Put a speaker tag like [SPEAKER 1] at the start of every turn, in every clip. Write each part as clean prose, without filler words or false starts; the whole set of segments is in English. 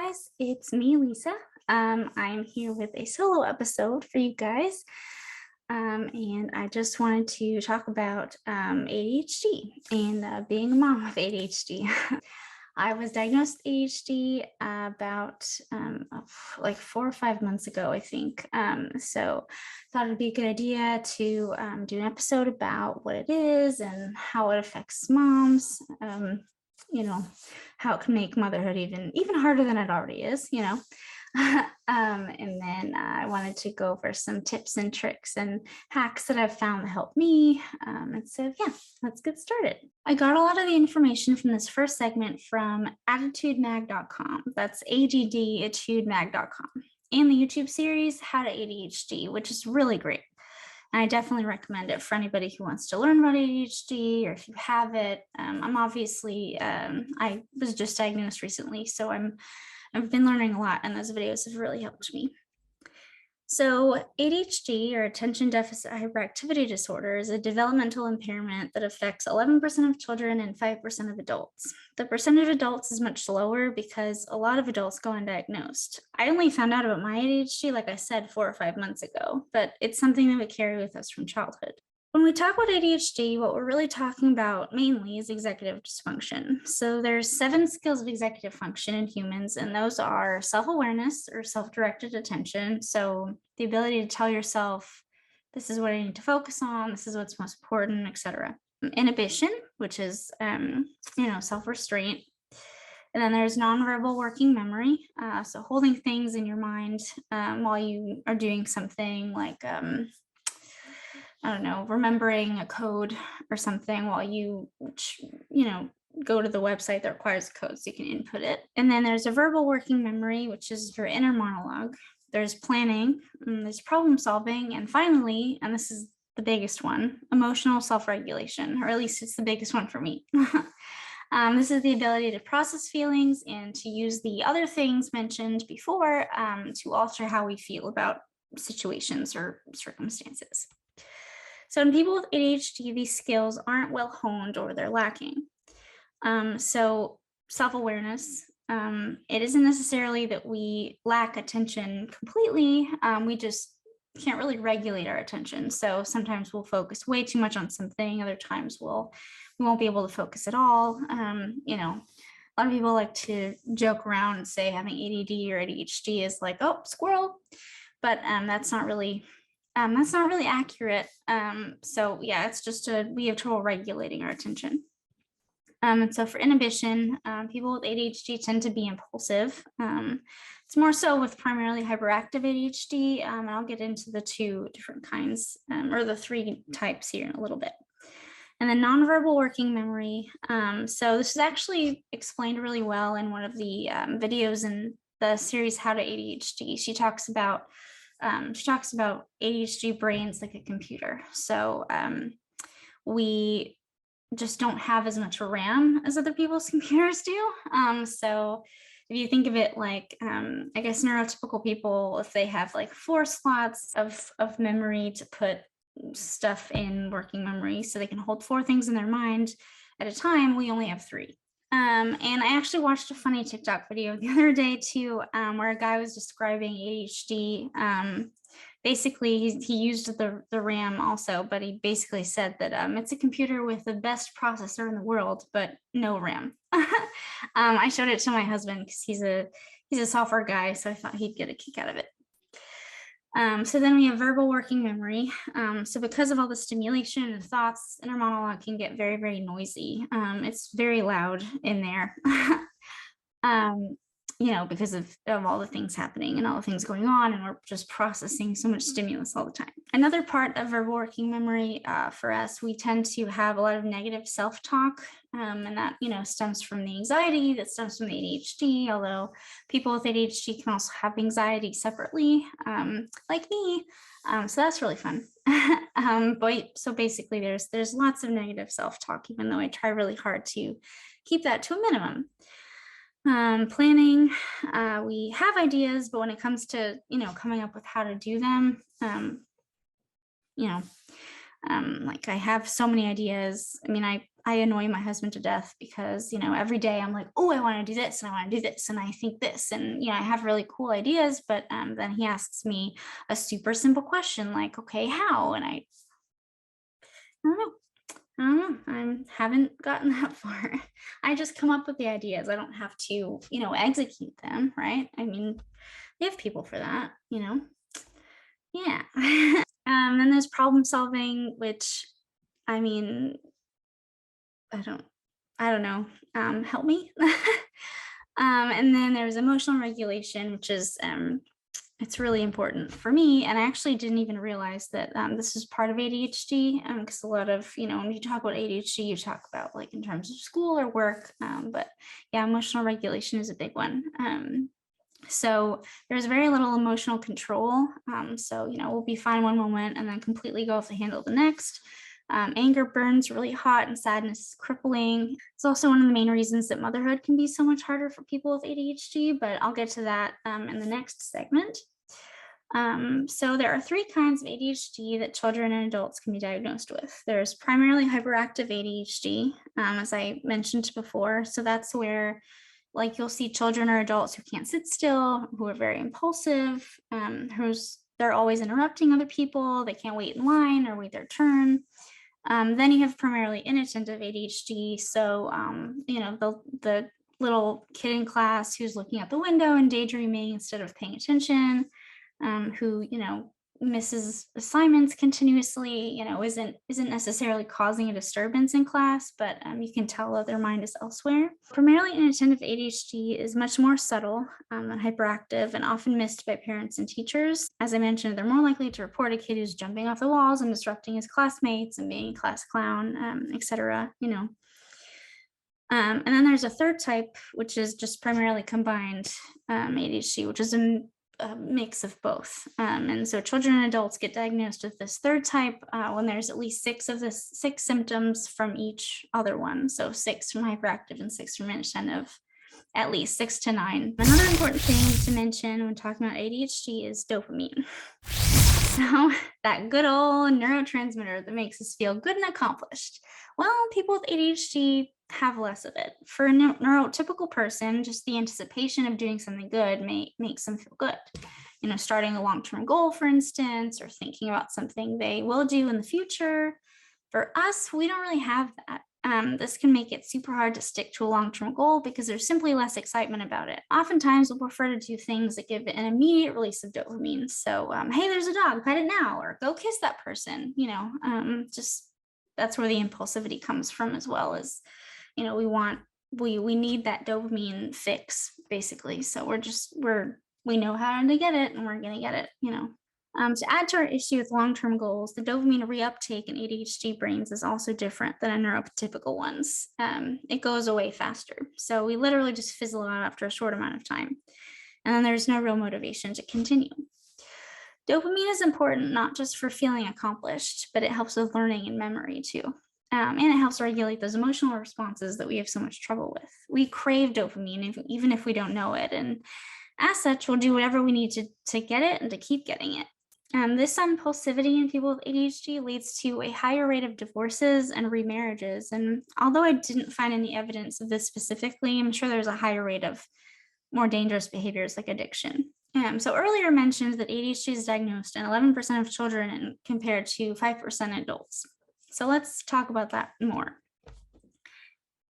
[SPEAKER 1] guys, it's me, Lisa. I'm here with a solo episode for you guys. And I just wanted to talk about ADHD and being a mom with ADHD. I was diagnosed with ADHD about like 4 or 5 months ago, I think. So thought it'd be a good idea to do an episode about what it is and how it affects moms. How it can make motherhood even harder than it already is, and then I wanted to go over some tips and tricks and hacks that I've found that help me. And so, yeah, let's get started. I got a lot of the information from this first segment from attitudemag.com. That's attitudemag.com. And the YouTube series, How to ADHD, which is really great. And I definitely recommend it for anybody who wants to learn about ADHD or if you have it. I was just diagnosed recently, so I've been learning a lot, and those videos have really helped me. So ADHD, or attention deficit hyperactivity disorder, is a developmental impairment that affects 11% of children and 5% of adults. The percentage of adults is much lower because a lot of adults go undiagnosed. I only found out about my ADHD, like I said, 4 or 5 months ago, but it's something that we carry with us from childhood. When we talk about ADHD, what we're really talking about mainly is executive dysfunction. So there's 7 skills of executive function in humans, and those are self-awareness or self-directed attention. So the ability to tell yourself, this is what I need to focus on, this is what's most important, etc. Inhibition, which is, self-restraint. And then there's nonverbal working memory. So holding things in your mind while you are doing something like, remembering a code or something while you go to the website that requires a code so you can input it. And then there's a verbal working memory, which is your inner monologue. There's planning, there's problem solving, and finally, and this is the biggest one, emotional self-regulation, or at least it's the biggest one for me. This is the ability to process feelings and to use the other things mentioned before to alter how we feel about situations or circumstances. So in people with ADHD, these skills aren't well honed or they're lacking. So self-awareness, it isn't necessarily that we lack attention completely. We just can't really regulate our attention. So sometimes we'll focus way too much on something. Other times we won't be able to focus at all. A lot of people like to joke around and say having ADD or ADHD is like, oh, squirrel. But that's not really accurate. So yeah, it's just we have trouble regulating our attention. And so for inhibition, people with ADHD tend to be impulsive. It's more so with primarily hyperactive ADHD. And I'll get into the 2 different kinds or the 3 types here in a little bit. And then nonverbal working memory. So this is actually explained really well in one of the videos in the series How to ADHD. She talks about ADHD brains like a computer. So we just don't have as much RAM as other people's computers do. So if you think of it like, I guess neurotypical people, if they have like 4 slots of memory to put stuff in working memory, so they can hold 4 things in their mind at a time, we only have 3. And I actually watched a funny TikTok video the other day too, where a guy was describing ADHD. Basically, he used the RAM also, but he basically said that it's a computer with the best processor in the world, but no RAM. I showed it to my husband because he's a software guy, so I thought he'd get a kick out of it. So then we have verbal working memory. So because of all the stimulation and thoughts, inner monologue can get very, very noisy. It's very loud in there. Because of all the things happening and all the things going on, and we're just processing so much stimulus all the time. Another part of verbal working memory for us, we tend to have a lot of negative self-talk, and that stems from the anxiety, that stems from the ADHD, although people with ADHD can also have anxiety separately, like me, so that's really fun. So basically there's lots of negative self-talk, even though I try really hard to keep that to a minimum. Planning, we have ideas, but when it comes to, coming up with how to do them, Like, I have so many ideas. I mean, I annoy my husband to death because, every day I'm like, oh, I want to do this and I want to do this and I think this. And, I have really cool ideas, but then he asks me a super simple question like, okay, how? And I don't know. I don't know. I haven't gotten that far. I just come up with the ideas. I don't have to, execute them, right? I mean, they have people for that. Yeah. Then there's problem solving, which, I mean, I don't I don't know. Help me. And then there's emotional regulation, which is it's really important for me. And I actually didn't even realize that this is part of ADHD, because a lot of, when you talk about ADHD, you talk about like in terms of school or work. But yeah, emotional regulation is a big one. So there's very little emotional control. So, we'll be fine one moment and then completely go off the handle the next. Anger burns really hot and sadness is crippling. It's also one of the main reasons that motherhood can be so much harder for people with ADHD, but I'll get to that in the next segment. So there are three kinds of ADHD that children and adults can be diagnosed with. There's primarily hyperactive ADHD, as I mentioned before. So that's where, like, you'll see children or adults who can't sit still, who are very impulsive, they're always interrupting other people, they can't wait in line or wait their turn. Then you have primarily inattentive ADHD. So, the little kid in class who's looking out the window and daydreaming instead of paying attention, who, misses assignments continuously, isn't necessarily causing a disturbance in class, but you can tell that their mind is elsewhere. Primarily inattentive ADHD is much more subtle than hyperactive and often missed by parents and teachers. As I mentioned, they're more likely to report a kid who's jumping off the walls and disrupting his classmates and being a class clown, etc. And then there's a third type, which is just primarily combined ADHD, which is a mix of both. And so children and adults get diagnosed with this third type when there's at least six symptoms from each other one. So 6 from hyperactive and 6 from inattentive, at least 6 to 9. Another important thing to mention when talking about ADHD is dopamine. So that good old neurotransmitter that makes us feel good and accomplished. Well, people with ADHD have less of it. For a neurotypical person, just the anticipation of doing something good makes them feel good. Starting a long-term goal, for instance, or thinking about something they will do in the future. For us, we don't really have that. This can make it super hard to stick to a long-term goal because there's simply less excitement about it. Oftentimes, we'll prefer to do things that give an immediate release of dopamine. So, hey, there's a dog, pet it now, or go kiss that person. Just that's where the impulsivity comes from, as well as, we need that dopamine fix, basically. So we know how to get it, and we're gonna get it. To add to our issue with long-term goals, the dopamine reuptake in ADHD brains is also different than in neurotypical ones. It goes away faster. So we literally just fizzle out after a short amount of time. And then there's no real motivation to continue. Dopamine is important not just for feeling accomplished, but it helps with learning and memory too. And it helps regulate those emotional responses that we have so much trouble with. We crave dopamine even if we don't know it. And as such, we'll do whatever we need to get it and to keep getting it. This impulsivity in people with ADHD leads to a higher rate of divorces and remarriages. And although I didn't find any evidence of this specifically, I'm sure there's a higher rate of more dangerous behaviors like addiction. So earlier mentioned that ADHD is diagnosed in 11% of children and compared to 5% adults. So let's talk about that more.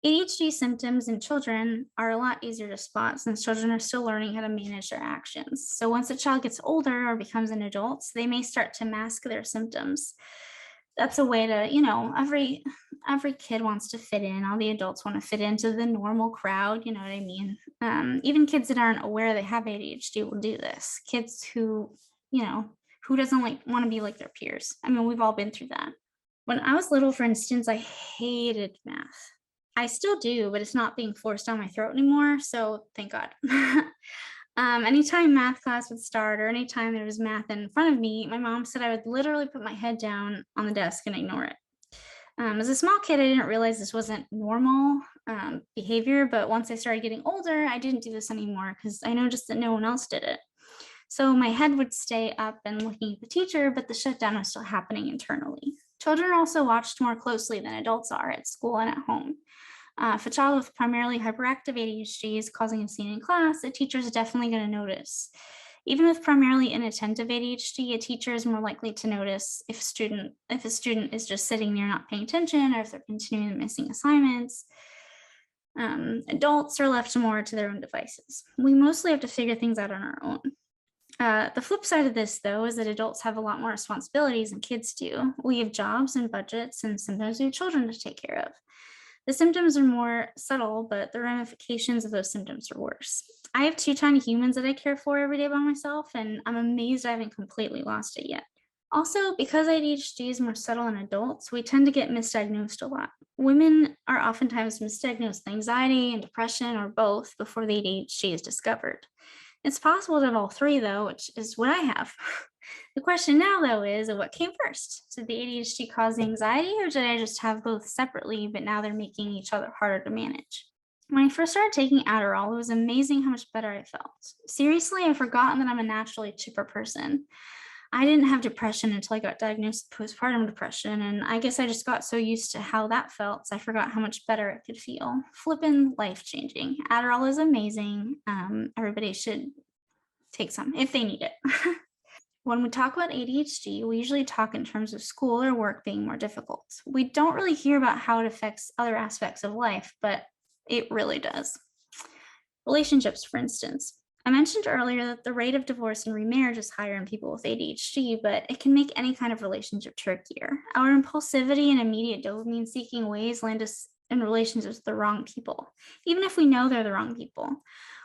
[SPEAKER 1] ADHD symptoms in children are a lot easier to spot since children are still learning how to manage their actions. So once a child gets older or becomes an adult, they may start to mask their symptoms. That's a way to, every kid wants to fit in. All the adults want to fit into the normal crowd. You know what I mean? Even kids that aren't aware they have ADHD will do this. Kids who doesn't want to be like their peers. I mean, we've all been through that. When I was little, for instance, I hated math. I still do, but it's not being forced down my throat anymore. So thank God. Anytime math class would start or anytime there was math in front of me, my mom said I would literally put my head down on the desk and ignore it. As a small kid, I didn't realize this wasn't normal behavior. But once I started getting older, I didn't do this anymore because I noticed that no one else did it. So my head would stay up and looking at the teacher, but the shutdown was still happening internally. Children are also watched more closely than adults are at school and at home. If a child with primarily hyperactive ADHD is causing a scene in class, a teacher is definitely going to notice. Even with primarily inattentive ADHD, a teacher is more likely to notice if a student is just sitting there not paying attention, or if they're continuing missing assignments. Adults are left more to their own devices. We mostly have to figure things out on our own. The flip side of this, though, is that adults have a lot more responsibilities than kids do. We have jobs and budgets, and sometimes we have children to take care of. The symptoms are more subtle, but the ramifications of those symptoms are worse. I have two tiny humans that I care for every day by myself, and I'm amazed I haven't completely lost it yet. Also, because ADHD is more subtle in adults, we tend to get misdiagnosed a lot. Women are oftentimes misdiagnosed with anxiety and depression, or both, before the ADHD is discovered. It's possible to have all three, though, which is what I have. The question now, though, is what came first? Did the ADHD cause the anxiety, or did I just have both separately, but now they're making each other harder to manage? When I first started taking Adderall, it was amazing how much better I felt. Seriously, I've forgotten that I'm a naturally chipper person. I didn't have depression until I got diagnosed with postpartum depression, and I guess I just got so used to how that felt, so I forgot how much better it could feel. Flippin' life-changing. Adderall is amazing. Everybody should take some if they need it. When we talk about ADHD, we usually talk in terms of school or work being more difficult. We don't really hear about how it affects other aspects of life, but it really does. Relationships, for instance. I mentioned earlier that the rate of divorce and remarriage is higher in people with ADHD, but it can make any kind of relationship trickier. Our impulsivity and immediate dopamine seeking ways land us in relationships with the wrong people, even if we know they're the wrong people.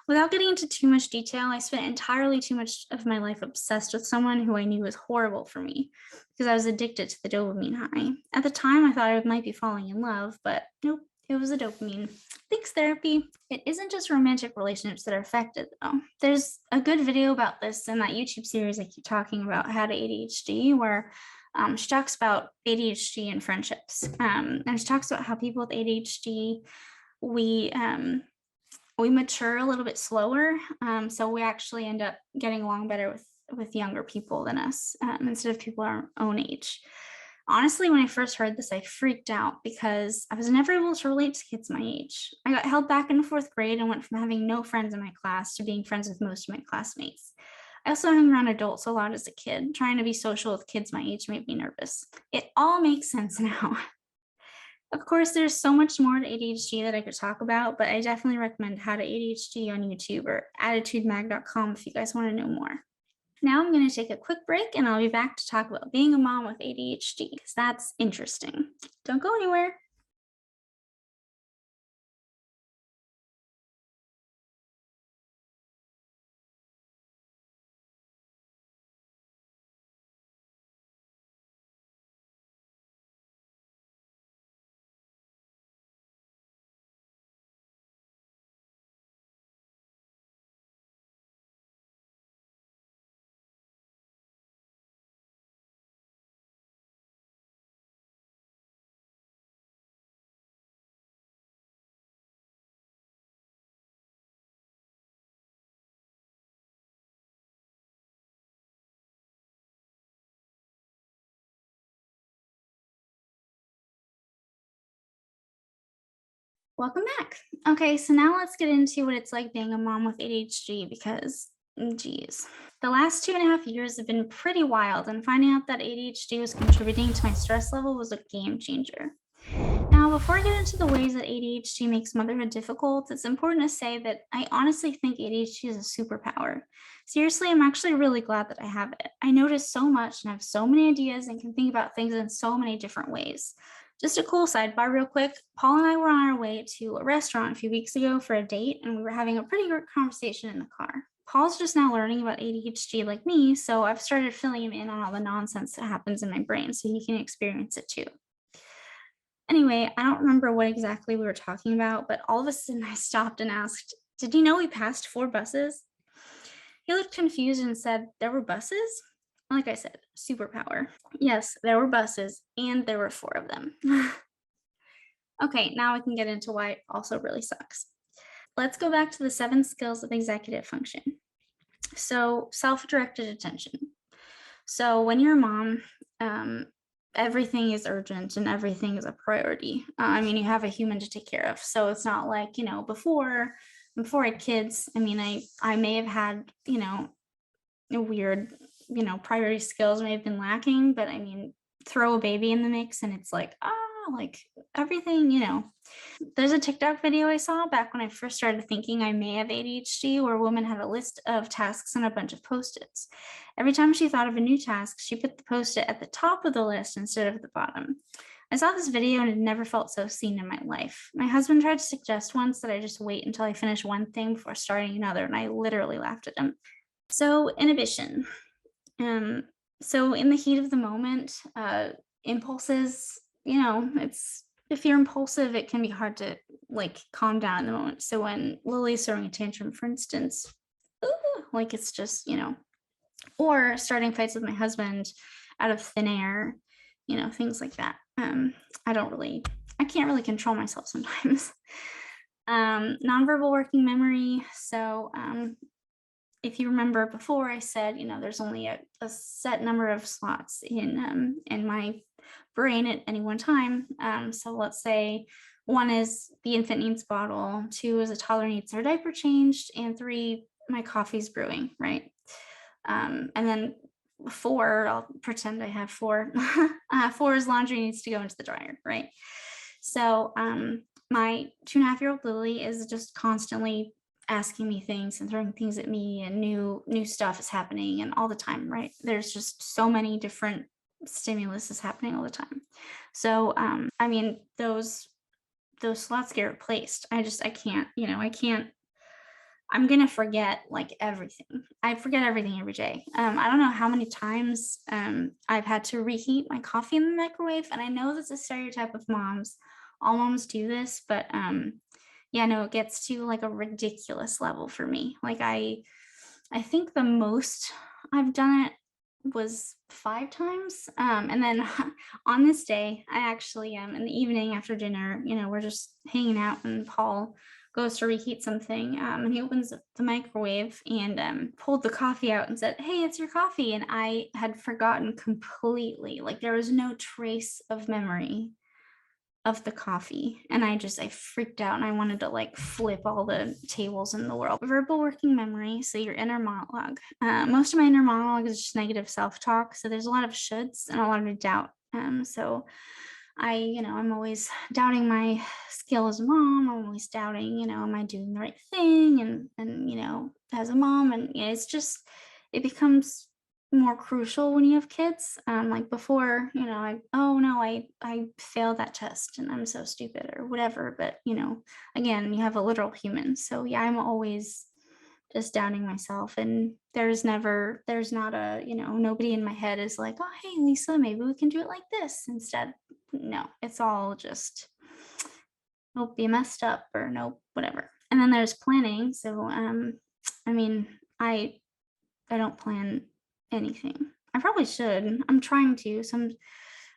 [SPEAKER 1] Without getting into too much detail, I spent entirely too much of my life obsessed with someone who I knew was horrible for me because I was addicted to the dopamine high. At the time, I thought I might be falling in love, but nope, it was the dopamine. Thanks, therapy. It isn't just romantic relationships that are affected, though. There's a good video about this in that YouTube series I keep talking about, How to ADHD, where she talks about ADHD and friendships. And she talks about how people with ADHD, we mature a little bit slower, so we actually end up getting along better with younger people than us, instead of people our own age. Honestly, when I first heard this, I freaked out because I was never able to relate to kids my age. I got held back in the fourth grade and went from having no friends in my class to being friends with most of my classmates. I also hung around adults a lot as a kid. Trying to be social with kids my age made me nervous. It all makes sense now. Of course, there's so much more to ADHD that I could talk about, but I definitely recommend How to ADHD on YouTube or attitudemag.com if you guys want to know more. Now I'm going to take a quick break and I'll be back to talk about being a mom with ADHD because that's interesting. Don't go anywhere. Welcome back. Okay, so now let's get into what it's like being a mom with ADHD because, geez. The last 2.5 years have been pretty wild, and finding out that ADHD was contributing to my stress level was a game changer. Now, before I get into the ways that ADHD makes motherhood difficult, it's important to say that I honestly think ADHD is a superpower. Seriously, I'm actually really glad that I have it. I notice so much and have so many ideas and can think about things in so many different ways. Just a cool sidebar, real quick. Paul and I were on our way to a restaurant a few weeks ago for a date, and we were having a pretty good conversation in the car. Paul's just now learning about ADHD like me, so I've started filling him in on all the nonsense that happens in my brain so he can experience it too. Anyway, I don't remember what exactly we were talking about, but all of a sudden I stopped and asked, "Did you know we passed 4 buses?" He looked confused and said, "There were buses?" Like I said, superpower. Yes, there were buses, and there were 4 of them. Okay, now we can get into why it also really sucks. Let's go back to the 7 skills of executive function. So, self directed attention. So, when you're a mom, um, everything is urgent and everything is a priority. I mean, you have a human to take care of. So it's not like, before I had kids, I mean, I may have had, a weird, priority skills may have been lacking, but I mean, throw a baby in the mix and it's like, like everything, There's a TikTok video I saw back when I first started thinking I may have ADHD, where a woman had a list of tasks and a bunch of post-its. Every time she thought of a new task, she put the post-it at the top of the list instead of the bottom. I saw this video and had never felt so seen in my life. My husband tried to suggest once that I just wait until I finish one thing before starting another, and I literally laughed at him. So, inhibition. Um, so in the heat of the moment, impulses, it's if you're impulsive, it can be hard to like calm down in the moment. So when Lily's throwing a tantrum, for instance, like it's just, or starting fights with my husband out of thin air, things like that. I can't really control myself sometimes. Nonverbal working memory. So if you remember before, I said, there's only a set number of slots in my brain at any one time. So let's say one is the infant needs bottle, two is a toddler needs their diaper changed, and three, my coffee's brewing, right? And then four, I'll pretend I have four. Four is laundry needs to go into the dryer, right? So my 2.5-year-old Lily is just constantly asking me things and throwing things at me, and new stuff is happening and all the time, right? There's just so many different stimulus is happening all the time. So I mean, those slots get replaced. I can't, I'm gonna forget like everything. I forget everything every day. I don't know how many times I've had to reheat my coffee in the microwave, and I know that's a stereotype of moms. All moms do this, but yeah, no, it gets to like a ridiculous level for me. Like I think the most I've done it was 5 times. And then on this day, I actually in the evening after dinner, we're just hanging out, and Paul goes to reheat something, and he opens the microwave and pulled the coffee out and said, "Hey, it's your coffee." And I had forgotten completely, like there was no trace of memory of the coffee, and I freaked out, and I wanted to like flip all the tables in the world. Verbal working memory, so your inner monologue. Most of my inner monologue is just negative self-talk, so there's a lot of shoulds and a lot of doubt. So I'm always doubting my skill as a mom. I'm always doubting, am I doing the right thing, and as a mom, and it becomes more crucial when you have kids. Like before, oh no, I failed that test and I'm so stupid or whatever. But again, you have a literal human. So yeah, I'm always just doubting myself. And there's not nobody in my head is like, oh hey Lisa, maybe we can do it like this instead. No, it's all just nope, you messed up, or nope, whatever. And then there's planning. So I mean, I don't plan anything. I probably should. I'm trying to. I've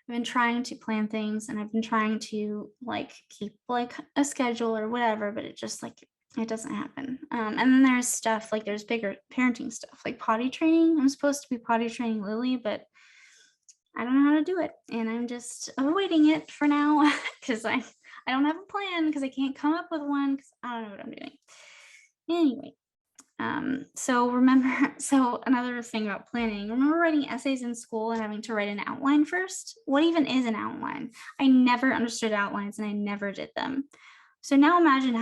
[SPEAKER 1] been trying to plan things, and I've been trying to like keep like a schedule or whatever, but it just like it doesn't happen. And then there's stuff like there's bigger parenting stuff like potty training. I'm supposed to be potty training Lily, but I don't know how to do it, and I'm just avoiding it for now because I don't have a plan because I can't come up with one because I don't know what I'm doing. Anyway, so remember, so another thing about planning, remember writing essays in school and having to write an outline first? What even is an outline? I never understood outlines and I never did them. So now imagine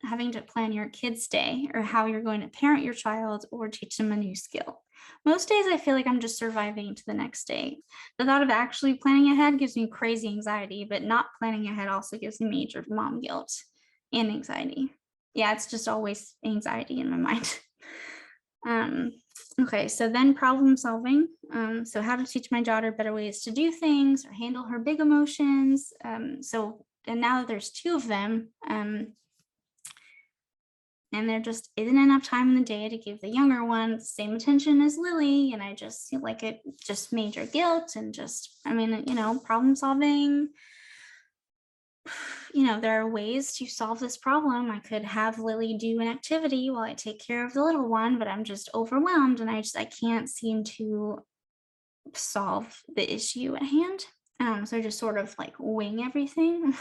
[SPEAKER 1] having to plan your kid's day, or how you're going to parent your child or teach them a new skill. Most days I feel like I'm just surviving to the next day. The thought of actually planning ahead gives me crazy anxiety, but not planning ahead also gives me major mom guilt and anxiety. Yeah, it's just always anxiety in my mind. Okay, so then problem solving. So how to teach my daughter better ways to do things or handle her big emotions. And now that there's 2 of them, and there just isn't enough time in the day to give the younger one the same attention as Lily, and I just feel like it just major guilt and problem solving. There are ways to solve this problem. I could have Lily do an activity while I take care of the little one, but I'm just overwhelmed and I can't seem to solve the issue at hand. So I just sort of like wing everything.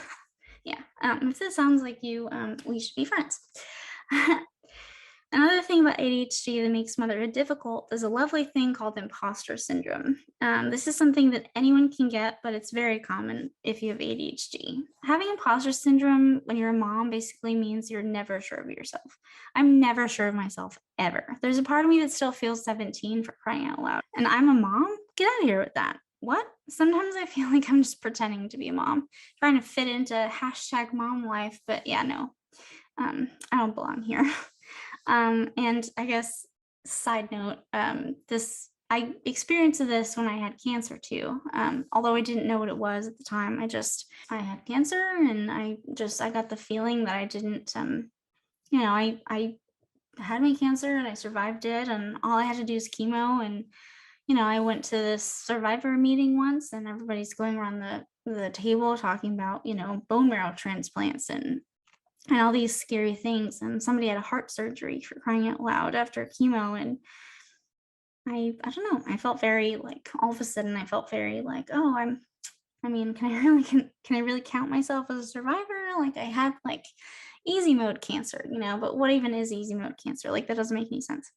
[SPEAKER 1] Yeah. If this sounds like you, we should be friends. Another thing about ADHD that makes motherhood difficult is a lovely thing called imposter syndrome. This is something that anyone can get, but it's very common if you have ADHD. Having imposter syndrome when you're a mom basically means you're never sure of yourself. I'm never sure of myself ever. There's a part of me that still feels 17 for crying out loud. And I'm a mom? Get out of here with that. What? Sometimes I feel like I'm just pretending to be a mom, trying to fit into hashtag mom life, but yeah, no, I don't belong here. And I guess side note, this I experienced this when I had cancer too. Although I didn't know what it was at the time, I had cancer, and I got the feeling that I didn't, I had my cancer and I survived it, and all I had to do is chemo. And I went to this survivor meeting once, and everybody's going around the table talking about bone marrow transplants and all these scary things. And somebody had a heart surgery, for crying out loud, after chemo. And I don't know, I felt very like, all of a sudden I felt very like, oh, can I really count myself as a survivor? Like, I had like easy mode cancer, but what even is easy mode cancer? Like, that doesn't make any sense.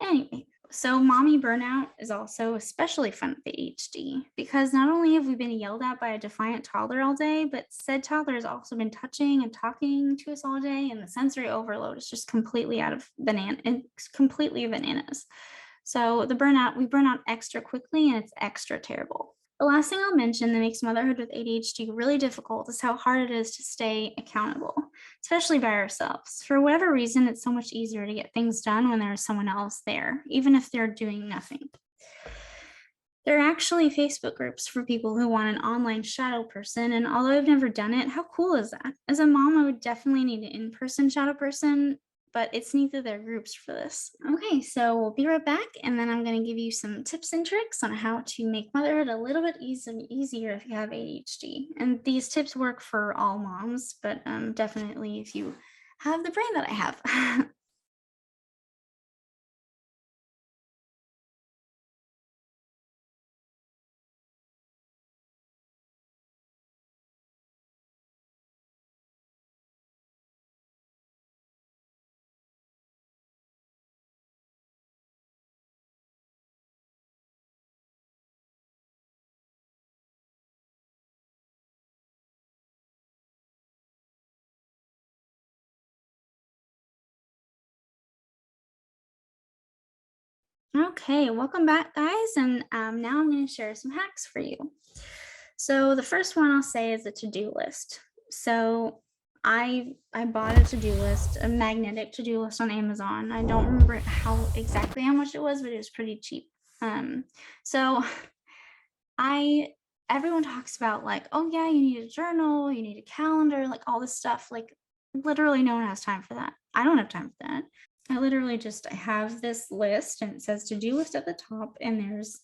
[SPEAKER 1] Anyway, so mommy burnout is also especially fun with ADHD, because not only have we been yelled at by a defiant toddler all day, but said toddler has also been touching and talking to us all day, and the sensory overload is just completely completely bananas. So we burn out extra quickly, and it's extra terrible. The last thing I'll mention that makes motherhood with ADHD really difficult is how hard it is to stay accountable, especially by ourselves. For whatever reason, it's so much easier to get things done when there's someone else there, even if they're doing nothing. There are actually Facebook groups for people who want an online shadow person, and although I've never done it, how cool is that? As a mom, I would definitely need an in-person shadow person, but it's neat that there are groups for this. Okay, so we'll be right back, and then I'm going to give you some tips and tricks on how to make motherhood a little bit easier if you have ADHD. And these tips work for all moms, but definitely if you have the brain that I have. Okay, welcome back, guys. And now I'm going to share some hacks for you. So the first one I'll say is a to-do list. So I bought a to-do list, a magnetic to-do list on Amazon. I don't remember how much it was, but it was pretty cheap. So I everyone talks about like, oh yeah, you need a journal, you need a calendar, like all this stuff. Like, literally no one has time for that. I don't have time for that. I have this list, and it says to-do list at the top, and there's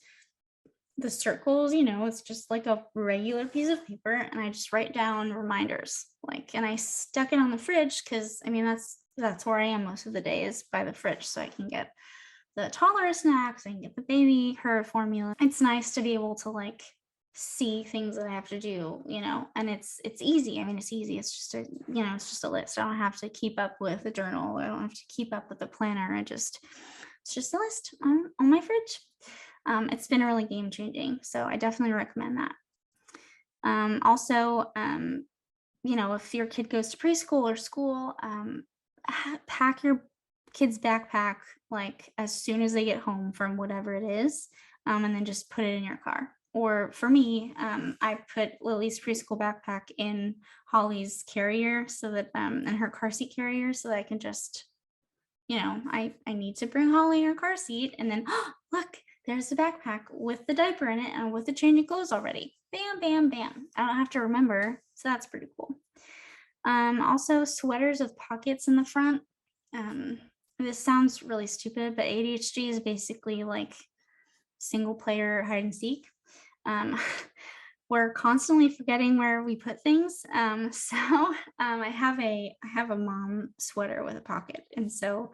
[SPEAKER 1] the circles, it's just like a regular piece of paper, and I just write down reminders. Like, and I stuck it on the fridge because that's where I am most of the day, is by the fridge, so I can get the toddler snacks, I can get the baby her formula. It's nice to be able to like see things that I have to do, and it's easy. It's easy. It's just a list. I don't have to keep up with a journal. I don't have to keep up with a planner. It's just a list on my fridge. It's been really game changing. So I definitely recommend that. Also, if your kid goes to preschool or school, pack your kid's backpack like as soon as they get home from whatever it is, and then just put it in your car. Or for me, I put Lily's preschool backpack in Holly's carrier, so that in her car seat carrier, so that I can just, I need to bring Holly her car seat, and then look, there's the backpack with the diaper in it and with the change of clothes already. Bam, bam, bam. I don't have to remember, so that's pretty cool. Also, sweaters with pockets in the front. This sounds really stupid, but ADHD is basically like single player hide and seek. We're constantly forgetting where we put things. I have a mom sweater with a pocket, and so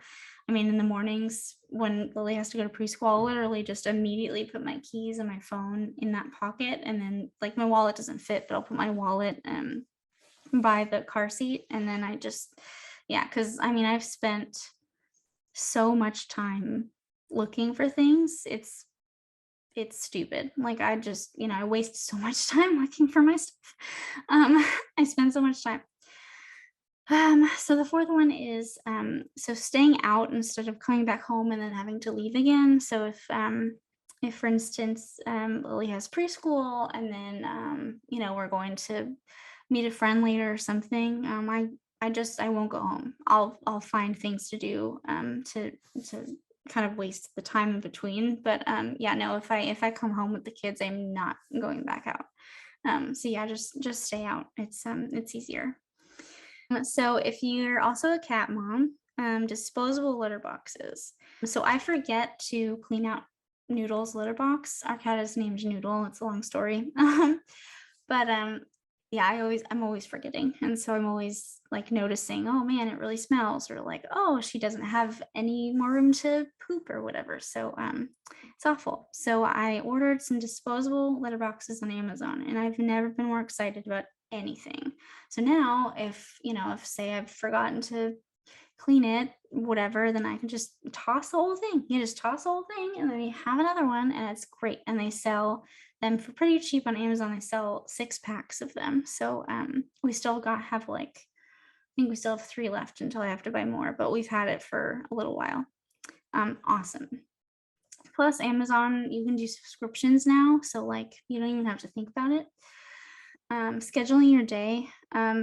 [SPEAKER 1] I mean, in the mornings when Lily has to go to preschool, I'll literally just immediately put my keys and my phone in that pocket, and then like my wallet doesn't fit, but I'll put my wallet by the car seat, and then I just yeah, because I mean, I've spent so much time looking for things. It's stupid. Like I just, I waste so much time looking for my stuff. I spend so much time. So the fourth one is so staying out instead of coming back home and then having to leave again. So if for instance Lily has preschool and then we're going to meet a friend later or something, I won't go home. I'll find things to do to kind of waste the time in between. But yeah, no, if I come home with the kids, I'm not going back out. So yeah, just stay out. It's easier. So if you're also a cat mom, disposable litter boxes. So I forget to clean out Noodle's litter box. Our cat is named Noodle. It's a long story. But yeah, I'm always forgetting. And so I'm always like noticing, oh man, it really smells, or like, oh, she doesn't have any more room to poop or whatever. So it's awful. So I ordered some disposable litter boxes on Amazon, and I've never been more excited about anything. So now if say I've forgotten to clean it, whatever, then I can just toss the whole thing. You just toss the whole thing and then you have another one, and it's great. And they sell them for pretty cheap on Amazon. They sell 6 packs of them. So we still have like, I think we still have 3 left until I have to buy more, but we've had it for a little while. Awesome. Plus Amazon, you can do subscriptions now. So like you don't even have to think about it. Scheduling your day.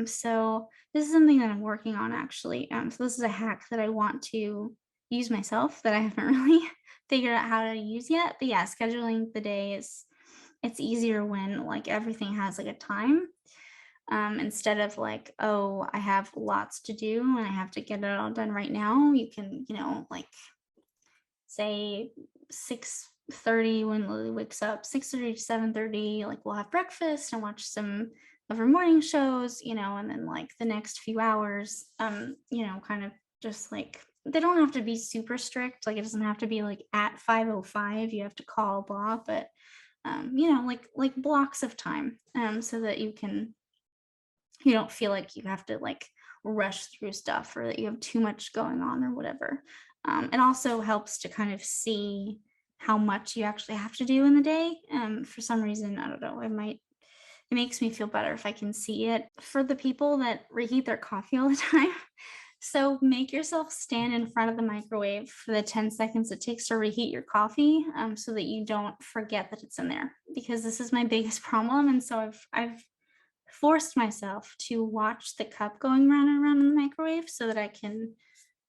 [SPEAKER 1] So this is something that I'm working on actually. So this is a hack that I want to use myself that I haven't really figured out how to use yet. But yeah, scheduling the day it's easier when like everything has like a time. Instead of like, oh, I have lots to do and I have to get it all done right now. You can, like say 6:30 when Lily wakes up, 6:30 to 7:30, like we'll have breakfast and watch some of her morning shows, and then like the next few hours, kind of just like they don't have to be super strict. Like it doesn't have to be like at 5:05, you have to call blah, but like blocks of time, so that you don't feel like you have to like rush through stuff or that you have too much going on or whatever. It also helps to kind of see how much you actually have to do in the day. For some reason, I don't know, it makes me feel better if I can see it. For the people that reheat their coffee all the time, so make yourself stand in front of the microwave for the 10 seconds it takes to reheat your coffee, so that you don't forget that it's in there, because this is my biggest problem. And so I've forced myself to watch the cup going round and around in the microwave so that I can,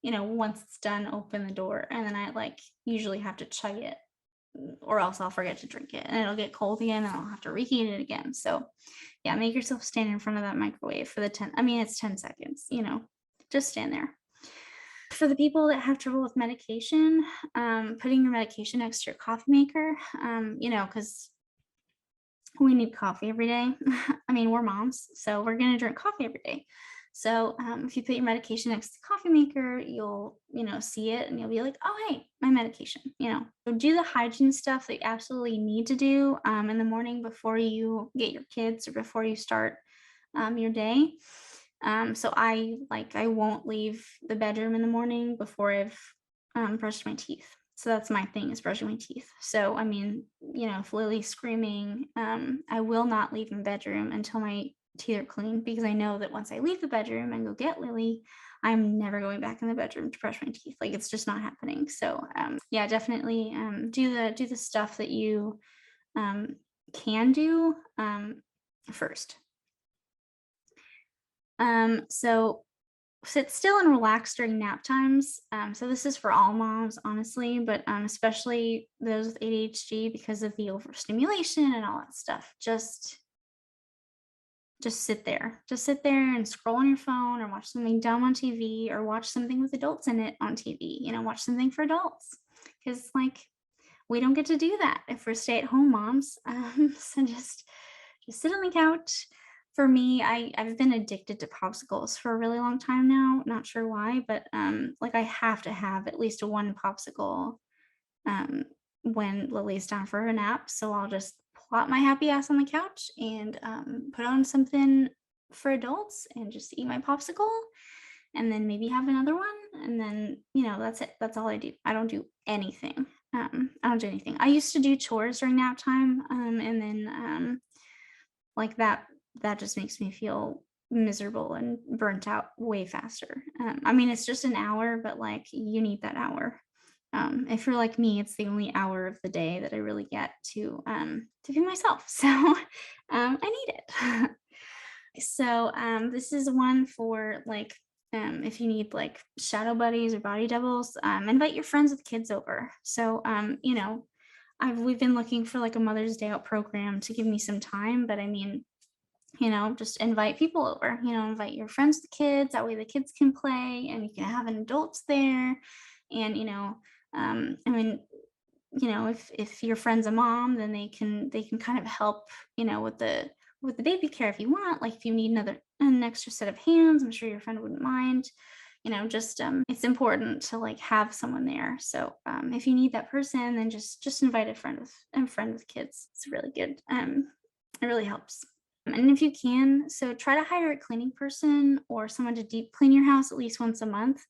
[SPEAKER 1] once it's done, open the door, and then I like usually have to chug it, or else I'll forget to drink it and it'll get cold again and I'll have to reheat it again. So yeah, make yourself stand in front of that microwave for the 10, I mean, it's 10 seconds, just stand there. For the people that have trouble with medication, putting your medication next to your coffee maker, because we need coffee every day. I mean, we're moms, so we're going to drink coffee every day. So if you put your medication next to the coffee maker, you'll, see it and you'll be like, oh, hey, my medication, So do the hygiene stuff that you absolutely need to do in the morning before you get your kids or before you start your day. So I won't leave the bedroom in the morning before I've brushed my teeth. So that's my thing, is brushing my teeth. So, I mean, if Lily's screaming, I will not leave my bedroom until my teeth are clean, because I know that once I leave the bedroom and go get Lily, I'm never going back in the bedroom to brush my teeth. Like it's just not happening. So, yeah, definitely do the stuff that you can do first. So sit still and relax during nap times. So this is for all moms, honestly, but especially those with ADHD, because of the overstimulation and all that stuff. Just sit there. Just sit there and scroll on your phone, or watch something dumb on TV, or watch something with adults in it on TV. Watch something for adults, because like we don't get to do that if we're stay-at-home moms. So just sit on the couch, For me, I've been addicted to popsicles for a really long time now. Not sure why, but like I have to have at least one popsicle um when Lily's down for her nap. So I'll just plop my happy ass on the couch and put on something for adults and just eat my popsicle and then maybe have another one. And then, that's it. That's all I do. I don't do anything. I don't do anything. I used to do chores during nap time. And then like that just makes me feel miserable and burnt out way faster. I mean, it's just an hour, but like you need that hour. If you're like me, it's the only hour of the day that I really get to be myself. So I need it. So this is one for like if you need like shadow buddies or body doubles, invite your friends with kids over. So we've been looking for like a Mother's Day out program to give me some time, but I mean, just invite people over, invite your friends, the kids, that way the kids can play and you can have an adults there. And, I mean, if your friend's a mom, then they can kind of help, with the baby care if you want, like if you need an extra set of hands, I'm sure your friend wouldn't mind. Just it's important to like have someone there. So if you need that person, then just invite a friend with kids. It's really good. It really helps. And if you can, so try to hire a cleaning person or someone to deep clean your house at least once a month.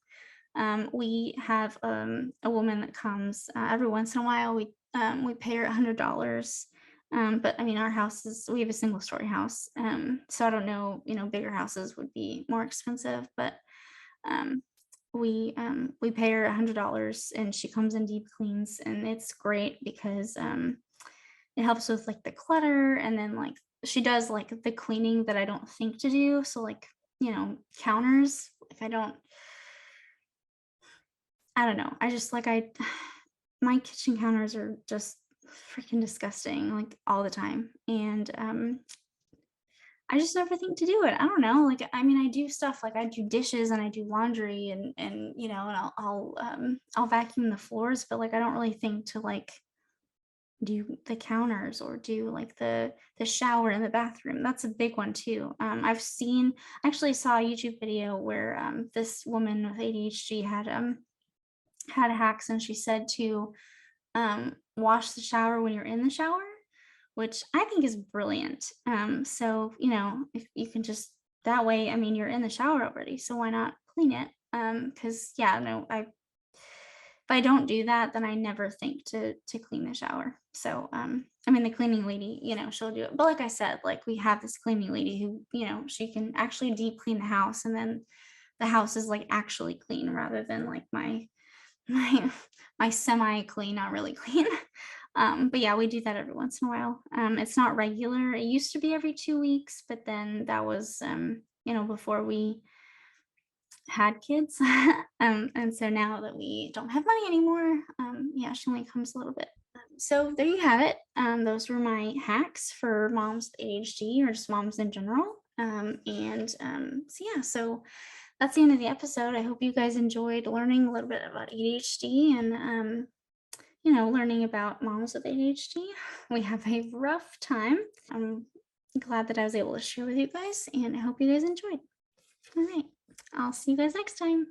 [SPEAKER 1] We have a woman that comes every once in a while. We pay her $100. But I mean, we have a single story house. So I don't know, bigger houses would be more expensive, but um, we pay her $100 and she comes and deep cleans, and it's great because it helps with like the clutter, and then like she does like the cleaning that I don't think to do. So like, counters, like I don't know. I just like my kitchen counters are just freaking disgusting like all the time. And I just never think to do it. I don't know. Like, I mean, I do stuff like I do dishes and I do laundry and I'll vacuum the floors, but like I don't really think to like do the counters or do like the shower in the bathroom. That's a big one too. I actually saw a YouTube video where this woman with ADHD had hacks, and she said to wash the shower when you're in the shower, which I think is brilliant. So, if you can just that way, I mean, you're in the shower already, so why not clean it? Because yeah, no, if I don't do that, then I never think to clean the shower. So, I mean, the cleaning lady, she'll do it. But like I said, like we have this cleaning lady who, she can actually deep clean the house, and then the house is like actually clean rather than like my my semi clean, not really clean. But yeah, we do that every once in a while. It's not regular. It used to be every 2 weeks, but then that was before we had kids. And so now that we don't have money anymore, yeah, she only comes a little bit. So there you have it. Those were my hacks for moms with ADHD or just moms in general. So that's the end of the episode. I hope you guys enjoyed learning a little bit about ADHD and learning about moms with ADHD. We have a rough time. I'm glad that I was able to share with you guys, and I hope you guys enjoyed. All right. I'll see you guys next time.